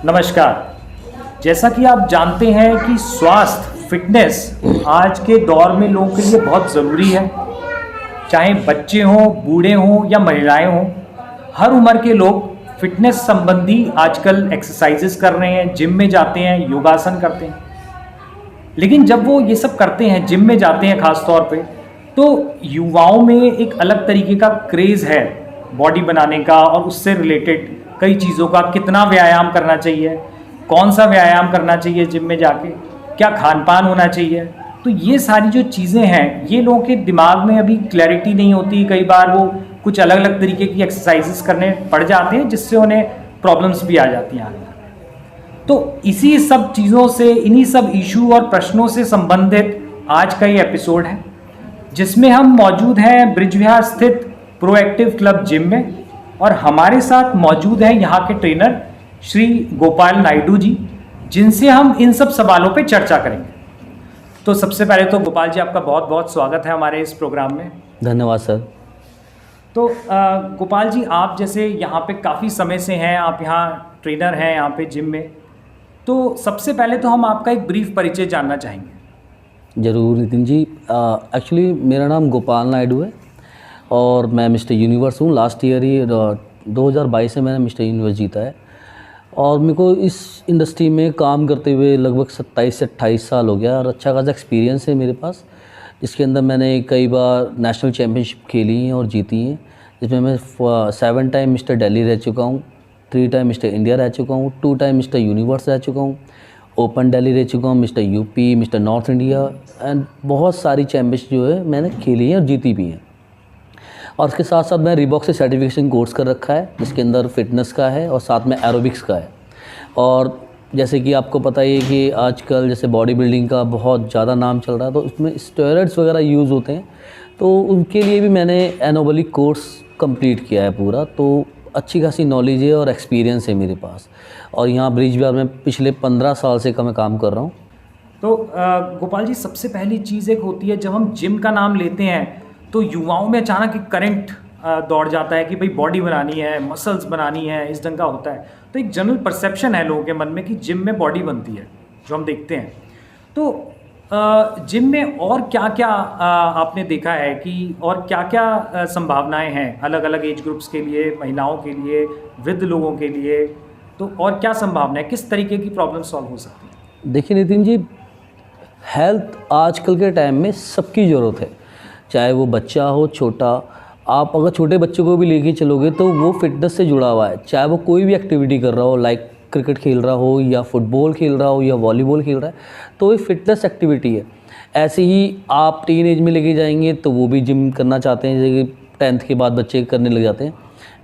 नमस्कार। जैसा कि आप जानते हैं कि स्वास्थ्य फिटनेस आज के दौर में लोगों के लिए बहुत ज़रूरी है। चाहे बच्चे हों, बूढ़े हों या महिलाएं हों, हर उम्र के लोग फिटनेस संबंधी आजकल एक्सरसाइजेस कर रहे हैं, जिम में जाते हैं, योगासन करते हैं। लेकिन जब वो ये सब करते हैं, जिम में जाते हैं ख़ास तौर पे, तो युवाओं में एक अलग तरीके का क्रेज़ है बॉडी बनाने का और उससे रिलेटेड कई चीज़ों का। कितना व्यायाम करना चाहिए, कौन सा व्यायाम करना चाहिए जिम में जाके, क्या खान पान होना चाहिए। तो ये सारी जो चीज़ें हैं, ये लोगों के दिमाग में अभी क्लैरिटी नहीं होती। कई बार वो कुछ अलग अलग तरीके की एक्सरसाइजेस करने पड़ जाते हैं, जिससे उन्हें प्रॉब्लम्स भी आ जाती हैं। तो इसी सब चीज़ों से, इन्हीं सब इशू और प्रश्नों से संबंधित आज का ये एपिसोड है, जिसमें हम मौजूद हैं ब्रिज विहार स्थित प्रोएक्टिव क्लब जिम में। और हमारे साथ मौजूद हैं यहाँ के ट्रेनर श्री गोपाल नायडू जी, जिनसे हम इन सब सवालों पे चर्चा करेंगे। तो सबसे पहले तो गोपाल जी, आपका बहुत बहुत स्वागत है हमारे इस प्रोग्राम में। धन्यवाद सर। तो गोपाल जी, आप जैसे यहाँ पे काफ़ी समय से हैं, आप यहाँ ट्रेनर हैं यहाँ पे जिम में, तो सबसे पहले तो हम आपका एक ब्रीफ परिचय जानना चाहेंगे। ज़रूर नितिन जी। एक्चुअली मेरा नाम गोपाल नायडू है और मैं मिस्टर यूनिवर्स हूँ। लास्ट ईयर ही 2022 में मैंने मिस्टर यूनिवर्स जीता है और मेरे को इस इंडस्ट्री में काम करते हुए लगभग 27 से 28 साल हो गया और अच्छा खासा एक्सपीरियंस है मेरे पास, जिसके अंदर मैंने कई बार नेशनल चैम्पियनशिप खेली हैं और जीती हैं, जिसमें मैं 7 टाइम मिस्टर दिल्ली रह चुका हूँ, 3 टाइम मिस्टर इंडिया रह चुका हूँ, 2 टाइम मिस्टर यूनिवर्स रह चुका हूँ, ओपन दिल्ली रह चुका हूँ, mister UP, mister north India and बहुत सारी चैम्पियनशिप जो है मैंने खेली हैं और जीती भी हैं। और उसके साथ साथ मैं रीबॉक से सर्टिफिकेशन कोर्स कर रखा है, जिसके अंदर फिटनेस का है और साथ में एरोबिक्स का है। और जैसे कि आपको पता ही है कि आजकल जैसे बॉडी बिल्डिंग का बहुत ज़्यादा नाम चल रहा है, तो उसमें स्टेरॉइड्स वगैरह यूज़ होते हैं, तो उनके लिए भी मैंने एनाबॉलिक कोर्स कंप्लीट किया है पूरा। तो अच्छी खासी नॉलेज है और एक्सपीरियंस है मेरे पास, और यहाँ ब्रिज विहार में पिछले 15 साल से मैं काम कर रहा हूँ। तो गोपाल जी, सबसे पहली चीज़ एक होती है, जब हम जिम का नाम लेते हैं तो युवाओं में अचानक एक करंट दौड़ जाता है कि भाई बॉडी बनानी है, मसल्स बनानी है, इस ढंग का होता है। तो एक जनरल परसेप्शन है लोगों के मन में कि जिम में बॉडी बनती है, जो हम देखते हैं। तो जिम में और क्या क्या आपने देखा है कि और क्या क्या संभावनाएं हैं अलग अलग एज ग्रुप्स के लिए, महिलाओं के लिए, वृद्ध लोगों के लिए, तो और क्या संभावनाएं, किस तरीके की प्रॉब्लम सॉल्व हो सकती है? देखिए नितिन जी, हेल्थ आजकल के टाइम में सबकी ज़रूरत है, चाहे वो बच्चा हो छोटा। आप अगर छोटे बच्चों को भी लेके चलोगे तो वो फिटनेस से जुड़ा हुआ है, चाहे वो कोई भी एक्टिविटी कर रहा हो, लाइक क्रिकेट खेल रहा हो या फुटबॉल खेल रहा हो या वॉलीबॉल खेल रहा है, तो ये फिटनेस एक्टिविटी है। ऐसे ही आप टीन एज में लेके जाएंगे तो वो भी जिम करना चाहते हैं, जैसे कि 10th के बाद बच्चे करने लग जाते हैं।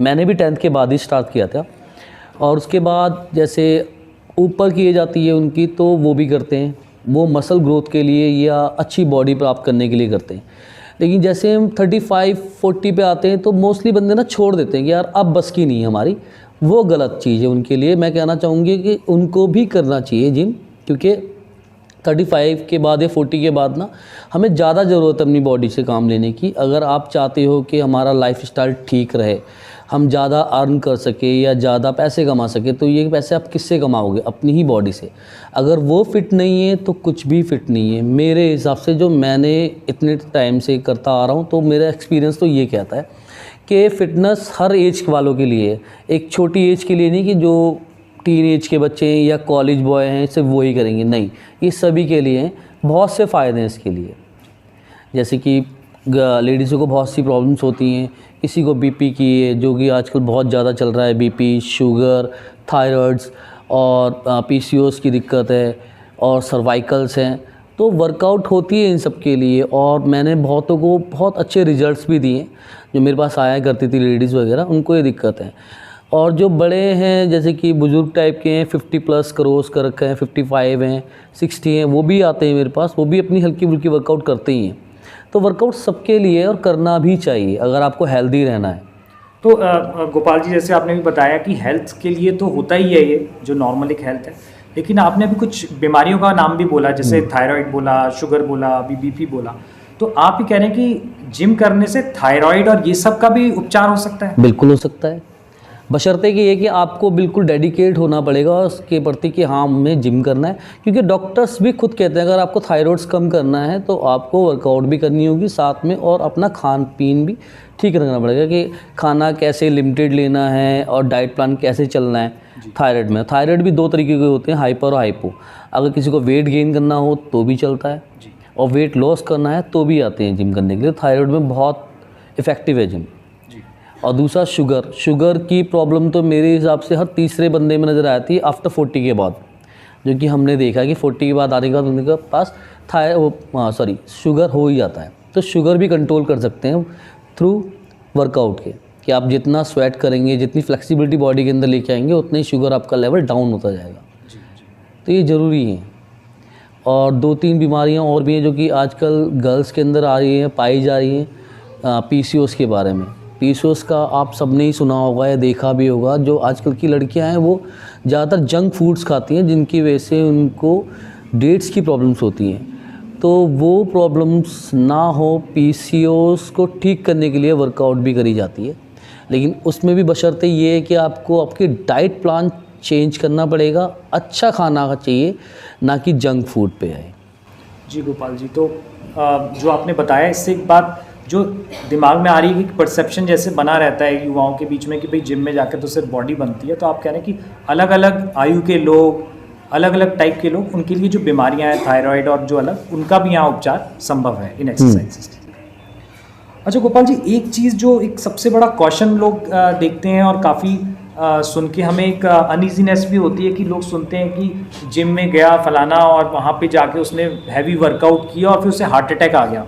मैंने भी 10th के बाद ही स्टार्ट किया था, और उसके बाद जैसे ऊपर की एज आती है उनकी, तो वो भी करते हैं, वो मसल ग्रोथ के लिए या अच्छी बॉडी प्राप्त करने के लिए करते हैं। लेकिन जैसे हम 35-40 पे आते हैं तो मोस्टली बंदे ना छोड़ देते हैं कि यार अब बस की नहीं है हमारी। वो गलत चीज़ है उनके लिए। मैं कहना चाहूँगी कि उनको भी करना चाहिए जिम, क्योंकि 35 के बाद या 40 के बाद ना हमें ज़्यादा ज़रूरत है अपनी बॉडी से काम लेने की। अगर आप चाहते हो कि हमारा लाइफस्टाइल ठीक रहे, हम ज़्यादा अर्न कर सके या ज़्यादा पैसे कमा सके, तो ये पैसे आप किससे कमाओगे? अपनी ही बॉडी से। अगर वो फिट नहीं है तो कुछ भी फिट नहीं है मेरे हिसाब से। जो मैंने इतने टाइम से करता आ रहा हूँ, तो मेरा एक्सपीरियंस तो ये कहता है कि फ़िटनेस हर एज वालों के लिए है, एक छोटी एज के लिए नहीं कि जो टीन एज के बच्चे हैं या कॉलेज बॉय हैं सिर्फ वो ही करेंगे, नहीं, ये सभी के लिए हैं। बहुत से फ़ायदे हैं इसके लिए, जैसे कि लेडीज़ों को बहुत सी प्रॉब्लम्स होती हैं, किसी को बीपी की है, जो कि आजकल बहुत ज़्यादा चल रहा है, बीपी, शुगर, थायराइड्स और पीसीओएस की दिक्कत है, और सर्वाइकल्स हैं। तो वर्कआउट होती है इन सब के लिए, और मैंने बहुतों को बहुत अच्छे रिजल्ट्स भी दिए। जो मेरे पास आया करती थी लेडीज़ वगैरह, उनको ये दिक्कत है। और जो बड़े हैं, जैसे कि बुज़ुर्ग टाइप के हैं, 50+ क्रॉस कर रखे हैं, 55 हैं, 60 हैं, वो भी आते हैं मेरे पास, वो भी अपनी हल्की फुल्की वर्कआउट करते ही हैं। तो वर्कआउट सबके लिए और करना भी चाहिए अगर आपको हेल्दी रहना है। तो गोपाल जी, जैसे आपने भी बताया कि हेल्थ के लिए तो होता ही है ये, जो नॉर्मल एक हेल्थ है, लेकिन आपने अभी कुछ बीमारियों का नाम भी बोला, जैसे थायराइड बोला, शुगर बोला, अभी बीपी बोला। तो आप ही कह रहे हैं कि जिम करने से थायराइड और ये सब का भी उपचार हो सकता है? बिल्कुल हो सकता है। बशर्ते कि ये कि आपको बिल्कुल डेडिकेट होना पड़ेगा उसके प्रति कि हाँ हमें जिम करना है, क्योंकि डॉक्टर्स भी खुद कहते हैं अगर आपको थायराइड्स कम करना है तो आपको वर्कआउट भी करनी होगी साथ में, और अपना खान पीन भी ठीक रखना पड़ेगा कि खाना कैसे लिमिटेड लेना है और डाइट प्लान कैसे चलना है। थायराइड में थायराइड भी 2 तरीके के होते हैं, हाइपर और हाइपो। अगर किसी को वेट गेन करना हो तो भी चलता है, और वेट लॉस करना है तो भी आते हैं जिम करने के लिए। थायराइड में बहुत इफ़ेक्टिव है जिम। और दूसरा शुगर की प्रॉब्लम तो मेरे हिसाब से हर तीसरे बंदे में नज़र आती है आफ्टर 40 के बाद, जो कि हमने देखा कि 40 के बाद आने के बाद उनके पास शुगर हो ही जाता है। तो शुगर भी कंट्रोल कर सकते हैं थ्रू वर्कआउट के, कि आप जितना स्वेट करेंगे, जितनी फ्लेक्सिबिलिटी बॉडी के अंदर लेके आएंगे, उतना ही शुगर आपका लेवल डाउन होता जाएगा। तो ये ज़रूरी है। और 2-3 बीमारियां और भी हैं जो कि आजकल गर्ल्स के अंदर आ रही हैं, पाई जा रही हैं। PCOS के बारे में, PCOS का आप सबने ही सुना होगा या देखा भी होगा। जो आजकल की लड़कियां हैं वो ज़्यादातर जंक फूड्स खाती हैं, जिनकी वजह से उनको डेट्स की प्रॉब्लम्स होती हैं। तो वो प्रॉब्लम्स ना हो, PCOS को ठीक करने के लिए वर्कआउट भी करी जाती है, लेकिन उसमें भी बशर्ते ये है कि आपको आपकी डाइट प्लान चेंज करना पड़ेगा। अच्छा खाना चाहिए, ना कि जंक फूड पे है। जी गोपाल जी, तो जो आपने बताया इससे एक बात जो दिमाग में आ रही है कि परसेप्शन जैसे बना रहता है युवाओं के बीच में कि भाई जिम में जाकर तो सिर्फ बॉडी बनती है। तो आप कह रहे हैं कि अलग अलग आयु के लोग, अलग अलग टाइप के लोग, उनके लिए जो बीमारियां हैं थायराइड और जो अलग, उनका भी यहाँ उपचार संभव है इन एक्सरसाइज। अच्छा गोपाल जी, एक चीज़ जो एक सबसे बड़ा क्वेश्चन लोग देखते हैं और काफ़ी सुन के हमें एक अनईजीनेस भी होती है कि लोग सुनते हैं कि जिम में गया फलाना और वहाँ पे जाके उसने हैवी वर्कआउट किया और फिर उसे हार्ट अटैक आ गया।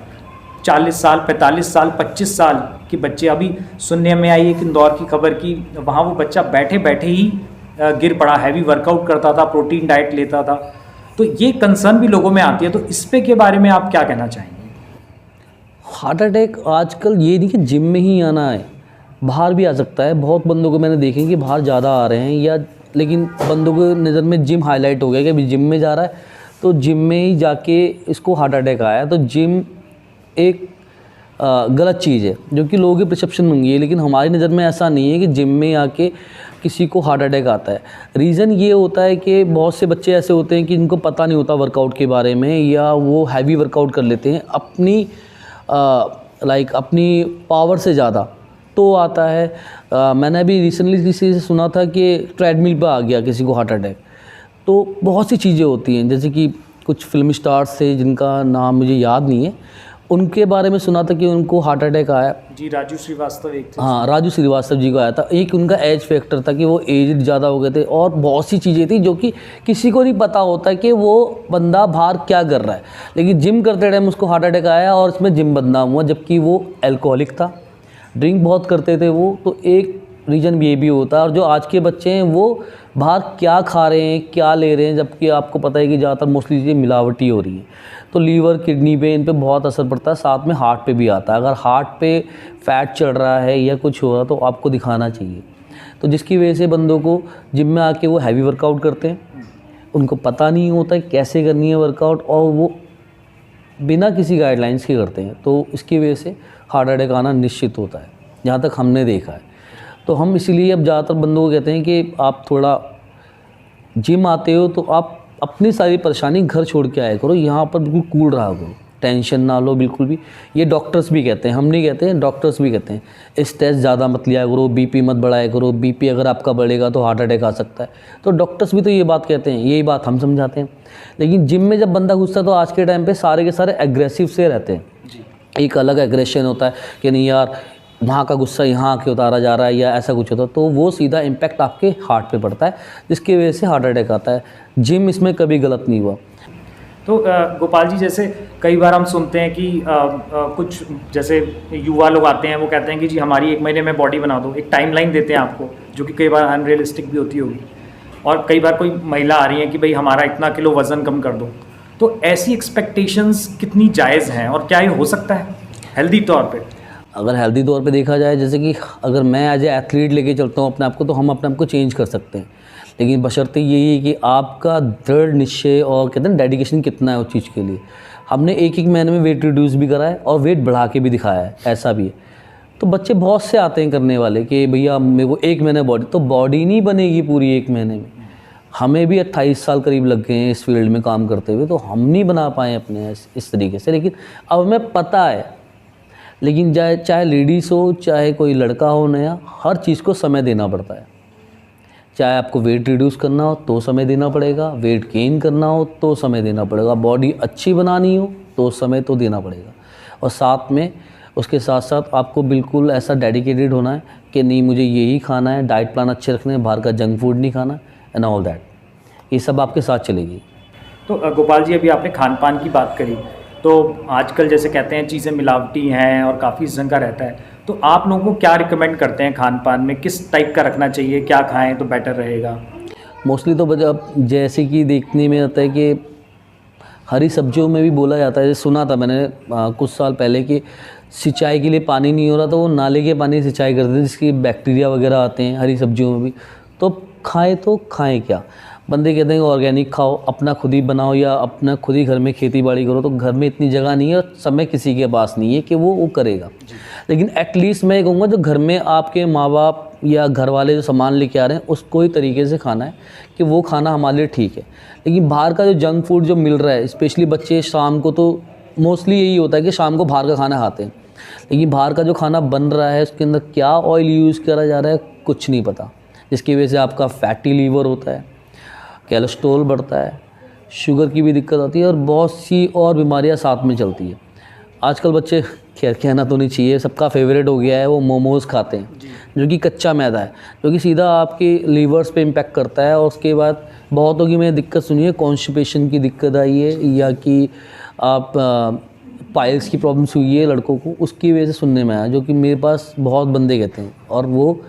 40 साल, 45 साल, 25 साल के बच्चे, अभी सुनने में आई एक इंदौर की खबर की वहाँ वो बच्चा बैठे बैठे ही गिर पड़ा, हैवी वर्कआउट करता था, प्रोटीन डाइट लेता था। तो ये कंसर्न भी लोगों में आती है, तो इस पे के बारे में आप क्या कहना चाहेंगे? हार्ट अटैक आजकल ये नहीं कि जिम में ही आना है, बाहर भी आ सकता है। बहुत बंदों को मैंने देखे कि बाहर ज़्यादा आ रहे हैं, या लेकिन बंदों को नज़र में जिम हाईलाइट हो गया कि अभी जिम में जा रहा है तो जिम में ही जाके इसको हार्ट अटैक आया। तो जिम एक गलत चीज़ है जो कि लोगों की परसेप्शन बन गई है, लेकिन हमारी नज़र में ऐसा नहीं है कि जिम में आके किसी को हार्ट अटैक आता है। रीज़न ये होता है कि बहुत से बच्चे ऐसे होते हैं कि इनको पता नहीं होता वर्कआउट के बारे में, या वो हैवी वर्कआउट कर लेते हैं अपनी अपनी पावर से ज़्यादा। तो आता है मैंने अभी रिसेंटली किसी से सुना था कि ट्रेडमिल पर आ गया किसी को हार्ट अटैक। तो बहुत सी चीज़ें होती हैं, जैसे कि कुछ फिल्म स्टार्स थे जिनका नाम मुझे याद नहीं है, उनके बारे में सुना था कि उनको हार्ट अटैक आया। जी, राजू श्रीवास्तव एक थे। हाँ, राजू श्रीवास्तव जी को आया था। एक उनका एज फैक्टर था कि वो एज ज़्यादा हो गए थे, और बहुत सी चीज़ें थी जो कि किसी को नहीं पता होता कि वो बंदा बाहर क्या कर रहा है, लेकिन जिम करते टाइम उसको हार्ट अटैक आया और उसमें जिम बदनाम हुआ, जबकि वो एल्कोहलिक था, ड्रिंक बहुत करते थे वो। तो एक रीज़न ये भी होता है। और जो आज के बच्चे हैं वो बाहर क्या खा रहे हैं, क्या ले रहे हैं, जबकि आपको पता है कि ज़्यादातर मोस्टली चीज़ें मिलावटी हो रही हैं। तो लीवर, किडनी पे, इन पे बहुत असर पड़ता है, साथ में हार्ट पे भी आता है। अगर हार्ट पे फैट चढ़ रहा है या कुछ हो रहा तो आपको दिखाना चाहिए। तो जिसकी वजह से बंदों को जिम में आके वो हैवी वर्कआउट करते हैं, उनको पता नहीं होता है कैसे करनी है वर्कआउट, और वो बिना किसी गाइडलाइंस के करते हैं। तो इसकी वजह से हार्ट अटैक आना निश्चित होता है, जहाँ तक हमने देखा है। तो हम इसीलिए अब ज़्यादातर बंदों को कहते हैं कि आप थोड़ा जिम आते हो तो आप अपनी सारी परेशानी घर छोड़ के आया करो, यहाँ पर बिल्कुल कूल रहा करो, टेंशन ना लो बिल्कुल भी। ये डॉक्टर्स भी कहते हैं, हम नहीं कहते हैं, डॉक्टर्स भी कहते हैं स्ट्रेस ज़्यादा मत लिया करो, बीपी मत बढ़ाया करो, बीपी अगर आपका बढ़ेगा तो हार्ट अटैक आ सकता है। तो डॉक्टर्स भी तो ये बात कहते हैं, यही बात हम समझाते हैं। लेकिन जिम में जब बंदा घुसता है तो आज के टाइम पर सारे के सारे एग्रेसिव से रहते हैं। एक अलग एग्रेशन होता है कि नहीं यार वहाँ का गुस्सा यहाँ आके उतारा जा रहा है, या ऐसा कुछ होता है, तो वो सीधा इम्पैक्ट आपके हार्ट पे पड़ता है, जिसकी वजह से हार्ट अटैक आता है। जिम इसमें कभी गलत नहीं हुआ। तो गोपाल जी, जैसे कई बार हम सुनते हैं कि कुछ जैसे युवा लोग आते हैं, वो कहते हैं कि जी हमारी 1 महीने में बॉडी बना दो, एक टाइमलाइन देते हैं आपको, जो कि कई बार अनरियलिस्टिक भी होती होगी। और कई बार कोई महिला आ रही है कि भाई हमारा इतना किलो वज़न कम कर दो। तो ऐसी एक्सपेक्टेशंस कितनी जायज़ हैं और क्या ये हो सकता है हेल्दी तौर पे? अगर हेल्दी तौर पे देखा जाए, जैसे कि अगर मैं एज ए एथलीट लेके चलता हूँ अपने आप को, तो हम अपने आप को चेंज कर सकते हैं, लेकिन बशर्ते यही है कि आपका दृढ़ निश्चय और कहते हैं डेडिकेशन कितना है उस चीज़ के लिए। हमने 1-1 महीने में वेट रिड्यूस भी करा है और वेट बढ़ा के भी दिखाया है, ऐसा भी है। तो बच्चे बहुत से आते हैं करने वाले कि भैया मेरे को 1 महीने बॉडी, तो बॉडी नहीं बनेगी पूरी 1 महीने में। हमें भी 28 साल करीब लग गए हैं इस फील्ड में काम करते हुए, तो हम नहीं बना पाए अपने इस तरीके से, लेकिन अब हमें पता है। लेकिन चाहे लेडीज़ हो चाहे कोई लड़का हो नया, हर चीज़ को समय देना पड़ता है। चाहे आपको वेट रिड्यूस करना हो तो समय देना पड़ेगा, वेट गेन करना हो तो समय देना पड़ेगा, बॉडी अच्छी बनानी हो तो समय तो देना पड़ेगा। और साथ में उसके साथ साथ आपको बिल्कुल ऐसा डेडिकेटेड होना है कि नहीं मुझे यही खाना है, डाइट प्लान अच्छे रखने हैं, बाहर का जंक फूड नहीं खाना एंड ऑल दैट, ये सब आपके साथ चलेगी। तो गोपाल जी, अभी आपने खान पान की बात करी, तो आजकल जैसे कहते हैं चीज़ें मिलावटी हैं और काफ़ी शंका रहता है, तो आप लोगों को क्या रिकमेंड करते हैं खान पान में, किस टाइप का रखना चाहिए, क्या खाएं तो बेटर रहेगा? मोस्टली तो जैसे कि देखने में आता है कि हरी सब्जियों में भी बोला जाता है, जैसे सुना था मैंने कुछ साल पहले कि सिंचाई के लिए पानी नहीं हो रहा, तो वो नाले के पानी सिंचाई करते हैं जिसकी बैक्टीरिया वगैरह आते हैं हरी सब्जियों में भी। तो खाएं क्या? बंदे कहते हैं ऑर्गेनिक खाओ, अपना खुद ही बनाओ या अपना खुद ही घर में खेती बाड़ी करो, तो घर में इतनी जगह नहीं है और समय किसी के पास नहीं है कि वो करेगा। लेकिन एटलीस्ट मैं कहूँगा जो घर में आपके माँ बाप या घर वाले जो सामान लेके आ रहे हैं उसको ही तरीके से खाना है कि वो खाना हमारे लिए ठीक है। लेकिन बाहर का जो जंक फूड जो मिल रहा है, स्पेशली बच्चे शाम को, तो मोस्टली यही होता है कि शाम को बाहर का खाना खाते हैं, लेकिन बाहर का जो खाना बन रहा है उसके अंदर क्या ऑयल यूज़ करा जा रहा है कुछ नहीं पता, जिसकी वजह से आपका फैटी लीवर होता है, कोलेस्ट्रॉल बढ़ता है, शुगर की भी दिक्कत आती है और बहुत सी और बीमारियां साथ में चलती है। आजकल बच्चे, खैर कहना तो नहीं चाहिए, सबका फेवरेट हो गया है, वो मोमोज़ खाते हैं जो कि कच्चा मैदा है, जो कि सीधा आपके लीवर्स पे इम्पैक्ट करता है। और उसके बाद बहुतों की मैंने दिक्कत सुनी है, कॉन्स्टिपेशन की दिक्कत आई है या कि आप पाइल्स की प्रॉब्लम्स हुई है लड़कों को, उसकी वजह से सुनने में आया, जो कि मेरे पास बहुत बंदे कहते हैं और वो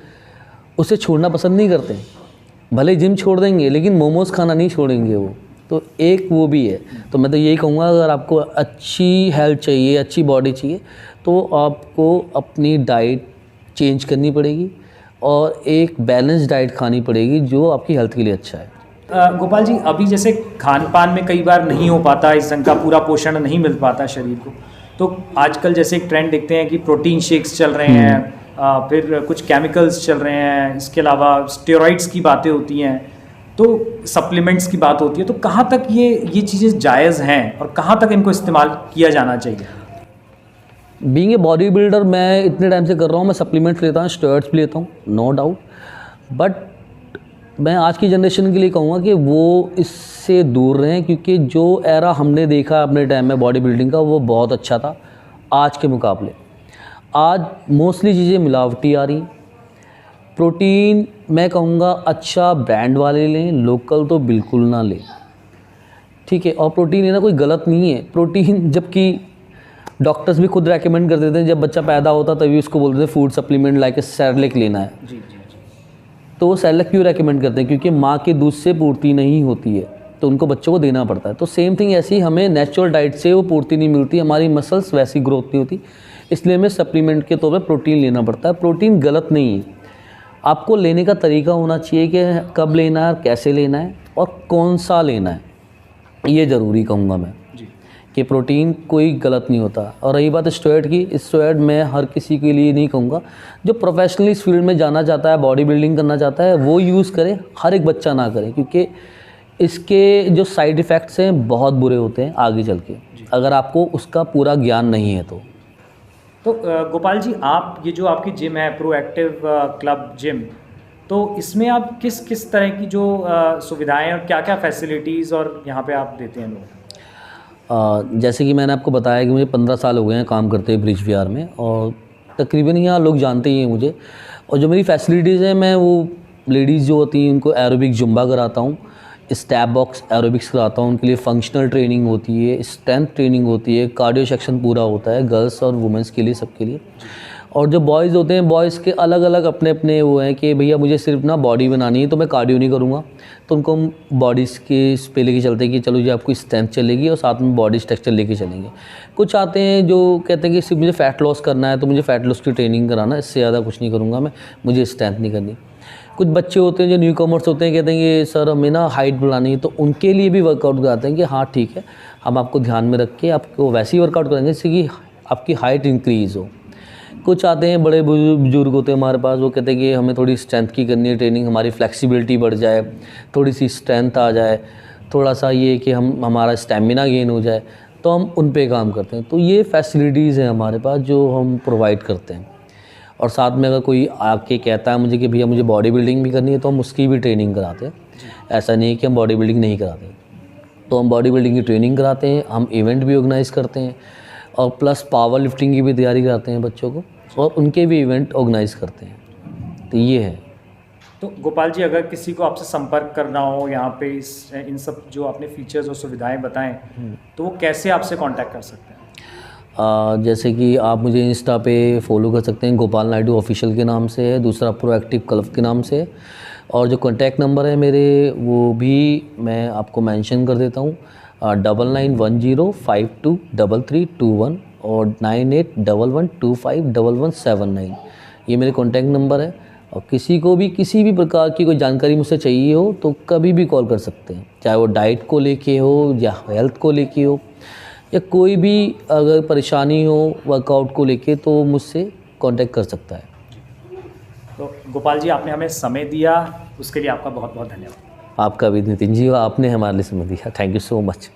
उसे छोड़ना पसंद नहीं करते। भले जिम छोड़ देंगे लेकिन मोमोज़ खाना नहीं छोड़ेंगे वो, तो एक वो भी है। तो मैं तो यही कहूँगा, अगर आपको अच्छी हेल्थ चाहिए, अच्छी बॉडी चाहिए, तो आपको अपनी डाइट चेंज करनी पड़ेगी और एक बैलेंस डाइट खानी पड़ेगी जो आपकी हेल्थ के लिए अच्छा है। गोपाल जी, अभी जैसे खान पान में कई बार नहीं हो पाता, इस ढंग का पूरा पोषण नहीं मिल पाता शरीर को, तो आजकल जैसे एक ट्रेंड देखते हैं कि प्रोटीन शेक्स चल रहे हैं, फिर कुछ केमिकल्स चल रहे हैं, इसके अलावा स्टेरॉइड्स की बातें होती हैं, तो सप्लीमेंट्स की बात होती है, तो कहाँ तक ये चीज़ें जायज़ हैं और कहाँ तक इनको इस्तेमाल किया जाना चाहिए? बीइंग ए बॉडी बिल्डर मैं इतने टाइम से कर रहा हूँ, मैं सप्लीमेंट्स लेता हूँ, स्टेरॉइड्स भी लेता हूँ, नो डाउट, बट मैं आज की जनरेशन के लिए कहूँगा कि वो इससे दूर रहें, क्योंकि जो एरा हमने देखा अपने टाइम में बॉडी बिल्डिंग का वो बहुत अच्छा था आज के मुकाबले। आज मोस्टली चीज़ें मिलावटी आ रही। प्रोटीन मैं कहूँगा अच्छा ब्रांड वाले लें, लोकल तो बिल्कुल ना लें, ठीक है। और प्रोटीन लेना कोई गलत नहीं है, प्रोटीन जबकि डॉक्टर्स भी खुद रेकमेंड कर देते हैं, जब बच्चा पैदा होता तभी उसको बोलते हैं फूड सप्लीमेंट लाइक सेरेलैक लेना है। जी। तो वो सेरेलैक क्यों रेकमेंड करते हैं? क्योंकि माँ के दूध से पूर्ति नहीं होती है, तो उनको बच्चों को देना पड़ता है। तो सेम थिंग ऐसी हमें नेचुरल डाइट से वो पूर्ति नहीं मिलती, हमारी मसल्स वैसी ग्रोथ नहीं होती, इसलिए हमें सप्लीमेंट के तौर पर प्रोटीन लेना पड़ता है। प्रोटीन गलत नहीं है, आपको लेने का तरीका होना चाहिए कि कब लेना है, कैसे लेना है और कौन सा लेना है, ये ज़रूरी कहूँगा मैं कि प्रोटीन कोई गलत नहीं होता। और रही बात स्टेरॉइड की, स्टेरॉइड मैं हर किसी के लिए नहीं कहूँगा, जो प्रोफेशनली इस फील्ड में जाना चाहता है, बॉडी बिल्डिंग करना चाहता है, वो यूज़ करे, हर एक बच्चा ना करे, क्योंकि इसके जो साइड इफ़ेक्ट्स हैं बहुत बुरे होते हैं आगे चल के, अगर आपको उसका पूरा ज्ञान नहीं है तो गोपाल जी, आप ये जो आपकी जिम है प्रोएक्टिव क्लब जिम, तो इसमें आप किस किस तरह की जो सुविधाएं और क्या क्या फैसिलिटीज़ और यहाँ पे आप देते हैं लोग? जैसे कि मैंने आपको बताया कि मुझे 15 साल हो गए हैं काम करते हुए ब्रिज विहार में, और तकरीबन यहाँ लोग जानते ही हैं मुझे। और जो मेरी फैसिलिटीज़ हैं, मैं वो लेडीज़ जो होती हैं उनको एरोबिक जुम्बा कराता हूँ, स्टेप बॉक्स एरोबिक्स कराता हूँ, उनके लिए फंक्शनल ट्रेनिंग होती है, स्ट्रेंथ ट्रेनिंग होती है, कार्डियो सेक्शन पूरा होता है गर्ल्स और वुमेंस के लिए, सबके लिए। और जो बॉयज़ होते हैं, बॉयज़ के अलग अलग अपने अपने वो हैं कि भैया मुझे सिर्फ ना बॉडी बनानी है तो मैं कार्डियो नहीं करूँगा, तो उनको हम बॉडीज़ के इस पे लेके चलते हैं कि चलो जी आपको स्ट्रेंथ चलेगी और साथ में बॉडी स्ट्रक्चर लेके चलेंगे। कुछ आते हैं जो कहते हैं कि सिर्फ मुझे फ़ैट लॉस करना है तो मुझे फ़ैट लॉस की ट्रेनिंग कराना, इससे ज़्यादा कुछ नहीं करूँगा मैं, मुझे स्ट्रेंथ नहीं करनी। कुछ बच्चे होते हैं जो न्यू कमर्स होते हैं, कहते हैं कि सर हमें ना हाइट बढ़ानी है, तो उनके लिए भी वर्कआउट कराते हैं कि हाँ ठीक है, हम आपको ध्यान में रख के आपको वैसे ही वर्कआउट करेंगे जिससे कि आपकी हाइट इंक्रीज़ हो। कुछ आते हैं बड़े बुजुर्ग होते हैं हमारे पास, वो कहते हैं कि हमें थोड़ी स्ट्रेंथ की करनी है ट्रेनिंग, हमारी फ्लेक्सिबिलिटी बढ़ जाए, थोड़ी सी स्ट्रेंथ आ जाए, थोड़ा सा ये कि हमारा स्टेमिना गेन हो जाए, तो हम उन पे काम करते हैं। तो ये फैसिलिटीज़ हैं हमारे पास जो हम प्रोवाइड करते हैं। और साथ में अगर कोई आके कहता है मुझे कि भैया मुझे बॉडी बिल्डिंग भी करनी है, तो हम उसकी भी ट्रेनिंग कराते हैं। ऐसा नहीं है कि हम बॉडी बिल्डिंग नहीं कराते, तो हम बॉडी बिल्डिंग की ट्रेनिंग कराते हैं, हम इवेंट भी ऑर्गेनाइज़ करते हैं और प्लस पावर लिफ्टिंग की भी तैयारी कराते हैं बच्चों को, और उनके भी इवेंट ऑर्गेनाइज़ करते हैं। तो ये है। तो गोपाल जी, अगर किसी को आपसे संपर्क करना हो यहाँ पे इन सब जो आपने फीचर्स और सुविधाएं बताएं, तो वो कैसे आपसे कांटेक्ट कर सकते हैं? जैसे कि आप मुझे इंस्टा पे फॉलो कर सकते हैं, गोपाल नायडू ऑफिशियल के नाम से है, दूसरा प्रोएक्टिव क्लब के नाम से है, और जो कॉन्टैक्ट नंबर है मेरे वो भी मैं आपको मेंशन कर देता हूँ, 9910523321 और 9811251179। ये मेरे कॉन्टैक्ट नंबर है, और किसी को भी किसी भी प्रकार की कोई जानकारी मुझसे चाहिए हो तो कभी भी कॉल कर सकते हैं, चाहे वो डाइट को लेके हो या हेल्थ को लेके हो या कोई भी अगर परेशानी हो वर्कआउट को लेके, तो मुझसे कांटेक्ट कर सकता है। तो गोपाल जी, आपने हमें समय दिया, उसके लिए आपका बहुत बहुत धन्यवाद। आपका भी नितिन जी, आपने हमारे लिए समय दिया। Thank you so much.